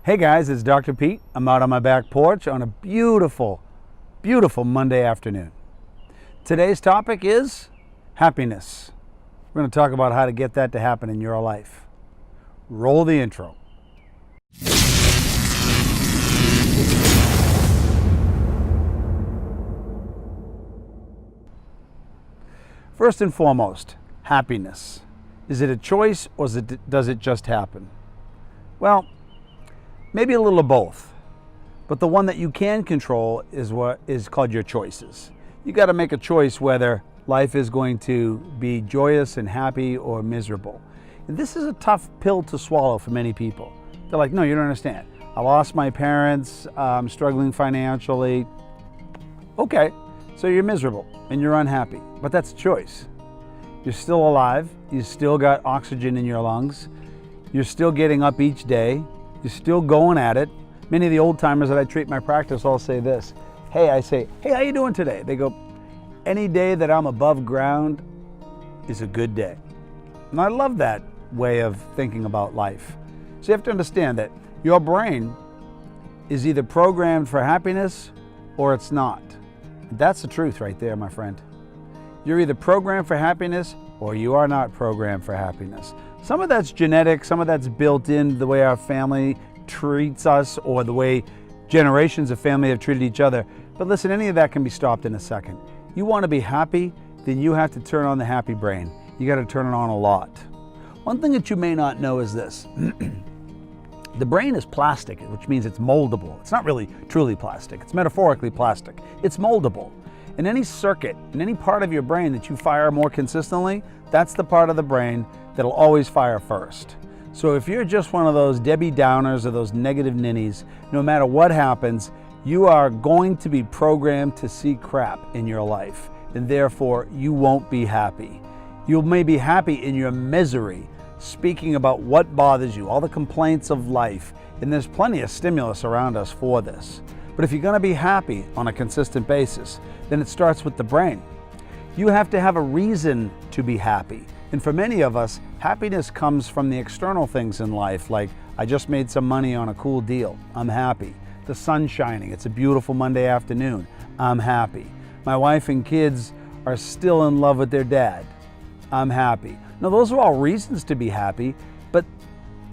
Hey guys, it's Dr. Pete. I'm out on my back porch on a beautiful, beautiful Monday afternoon. Today's topic is happiness. We're going to talk about how to get that to happen in your life. Roll the intro. First and foremost, happiness. Is it a choice or does it just happen? Well, maybe a little of both, but the one that you can control is what is called your choices. You got to make a choice whether life is going to be joyous and happy or miserable. And this is a tough pill to swallow for many people. They're like, no, you don't understand. I lost my parents, I'm struggling financially. Okay, so you're miserable and you're unhappy, but that's a choice. You're still alive, you still got oxygen in your lungs, you're still getting up each day, you're still going at it. Many of the old timers that I treat in my practice all say this. I say, hey, how you doing today? They go, any day that I'm above ground is a good day. And I love that way of thinking about life. So you have to understand that your brain is either programmed for happiness or it's not. That's the truth right there, my friend. You're either programmed for happiness or you are not programmed for happiness. Some of that's genetic, some of that's built in the way our family treats us or the way generations of family have treated each other. But listen, any of that can be stopped in a second. You want to be happy, then you have to turn on the happy brain. You got to turn it on a lot. One thing that you may not know is this. The brain is plastic, which means it's moldable. It's not really truly plastic. It's metaphorically plastic. It's moldable. In any circuit, in any part of your brain that you fire more consistently, that's the part of the brain that'll always fire first. So if you're just one of those Debbie Downers or those negative ninnies, no matter what happens, you are going to be programmed to see crap in your life, and therefore you won't be happy. You may be happy in your misery, speaking about what bothers you, all the complaints of life, and there's plenty of stimulus around us for this. But if you're going to be happy on a consistent basis, then it starts with the brain. You have to have a reason to be happy. And for many of us, happiness comes from the external things in life, like I just made some money on a cool deal, I'm happy. The sun's shining, it's a beautiful Monday afternoon, I'm happy. My wife and kids are still in love with their dad, I'm happy. Now those are all reasons to be happy, but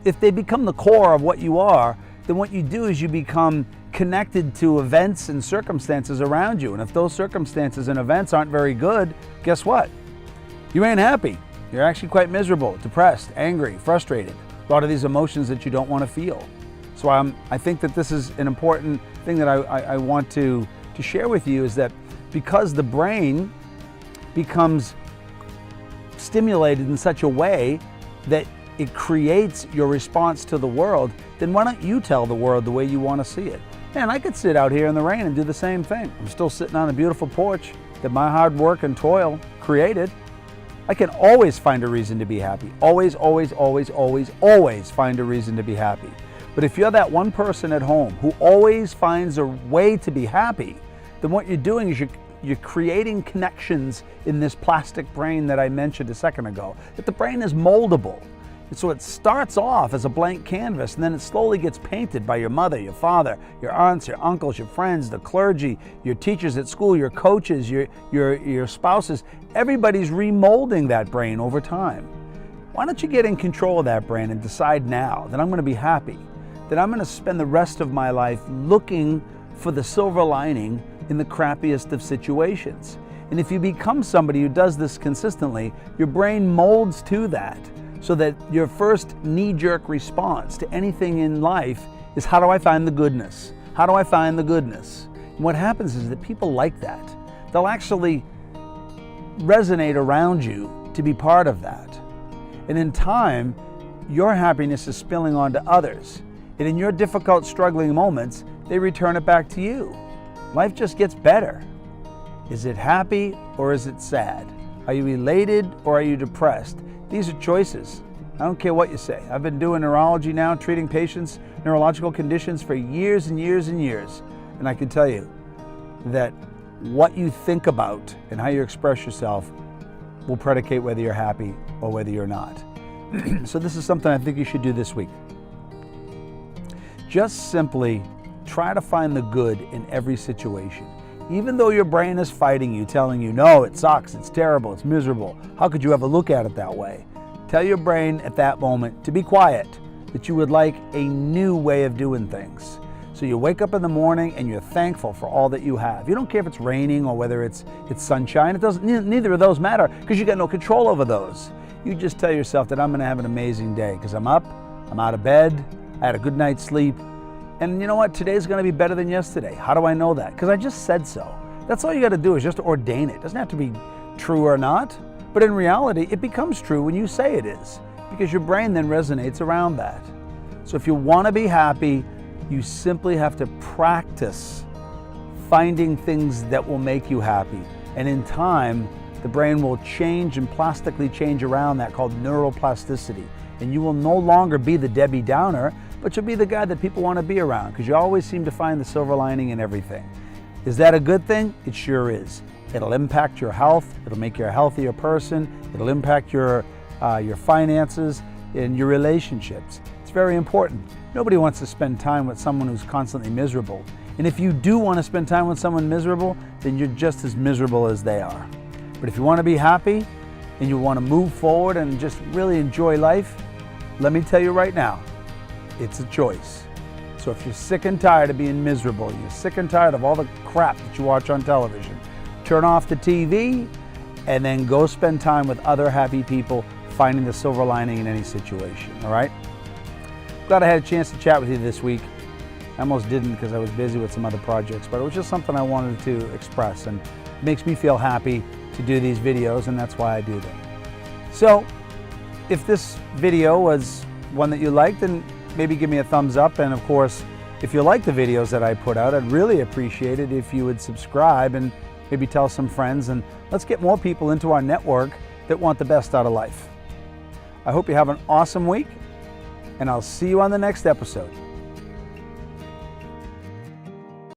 if they become the core of what you are, then what you do is you become connected to events and circumstances around you. And if those circumstances and events aren't very good, guess what? You ain't happy. You're actually quite miserable, depressed, angry, frustrated. A lot of these emotions that you don't want to feel. So I think that this is an important thing that I want to share with you, is that because the brain becomes stimulated in such a way that it creates your response to the world, then why don't you tell the world the way you want to see it? Man, I could sit out here in the rain and do the same thing. I'm still sitting on a beautiful porch that my hard work and toil created. I can always find a reason to be happy. Always, always, always, always, always find a reason to be happy. But if you're that one person at home who always finds a way to be happy, then what you're doing is you're creating connections in this plastic brain that I mentioned a second ago. That the brain is moldable. And so it starts off as a blank canvas, and then it slowly gets painted by your mother, your father, your aunts, your uncles, your friends, the clergy, your teachers at school, your coaches, your spouses. Everybody's remolding that brain over time. Why don't you get in control of that brain and decide now that I'm going to be happy, that I'm going to spend the rest of my life looking for the silver lining in the crappiest of situations. And if you become somebody who does this consistently, your brain molds to that. So that your first knee-jerk response to anything in life is, how do I find the goodness? How do I find the goodness? And what happens is that people like that. They'll actually resonate around you to be part of that. And in time, your happiness is spilling onto others. And in your difficult, struggling moments, they return it back to you. Life just gets better. Is it happy or is it sad? Are you elated or are you depressed? These are choices. I don't care what you say. I've been doing neurology now, treating patients, neurological conditions for years and years and years. And I can tell you that what you think about and how you express yourself will predicate whether you're happy or whether you're not. So this is something I think you should do this week. Just simply try to find the good in every situation. Even though your brain is fighting you, telling you, no, it sucks, it's terrible, it's miserable. How could you ever look at it that way? Tell your brain at that moment to be quiet, that you would like a new way of doing things. So you wake up in the morning and you're thankful for all that you have. You don't care if it's raining or whether it's sunshine. It doesn't. Neither of those matter because you got no control over those. You just tell yourself that I'm going to have an amazing day because I'm up, I'm out of bed, I had a good night's sleep, and you know what? Today's going to be better than yesterday. How do I know that? Because I just said so. That's all you got to do is just ordain it. It doesn't have to be true or not, but in reality, it becomes true when you say it is because your brain then resonates around that. So if you want to be happy, you simply have to practice finding things that will make you happy. And in time, the brain will change and plastically change around that, called neuroplasticity. And you will no longer be the Debbie Downer, but you'll be the guy that people want to be around because you always seem to find the silver lining in everything. Is that a good thing? It sure is. It'll impact your health. It'll make you a healthier person. It'll impact your finances and your relationships. It's very important. Nobody wants to spend time with someone who's constantly miserable. And if you do want to spend time with someone miserable, then you're just as miserable as they are. But if you want to be happy and you want to move forward and just really enjoy life, let me tell you right now, it's a choice. So if you're sick and tired of being miserable, you're sick and tired of all the crap that you watch on television, turn off the TV and then go spend time with other happy people, finding the silver lining in any situation, all right? Glad I had a chance to chat with you this week. I almost didn't because I was busy with some other projects, but it was just something I wanted to express, and it makes me feel happy to do these videos, and that's why I do them. So if this video was one that you liked, then maybe give me a thumbs up. And of course, if you like the videos that I put out, I'd really appreciate it if you would subscribe and maybe tell some friends, and let's get more people into our network that want the best out of life. I hope you have an awesome week, and I'll see you on the next episode.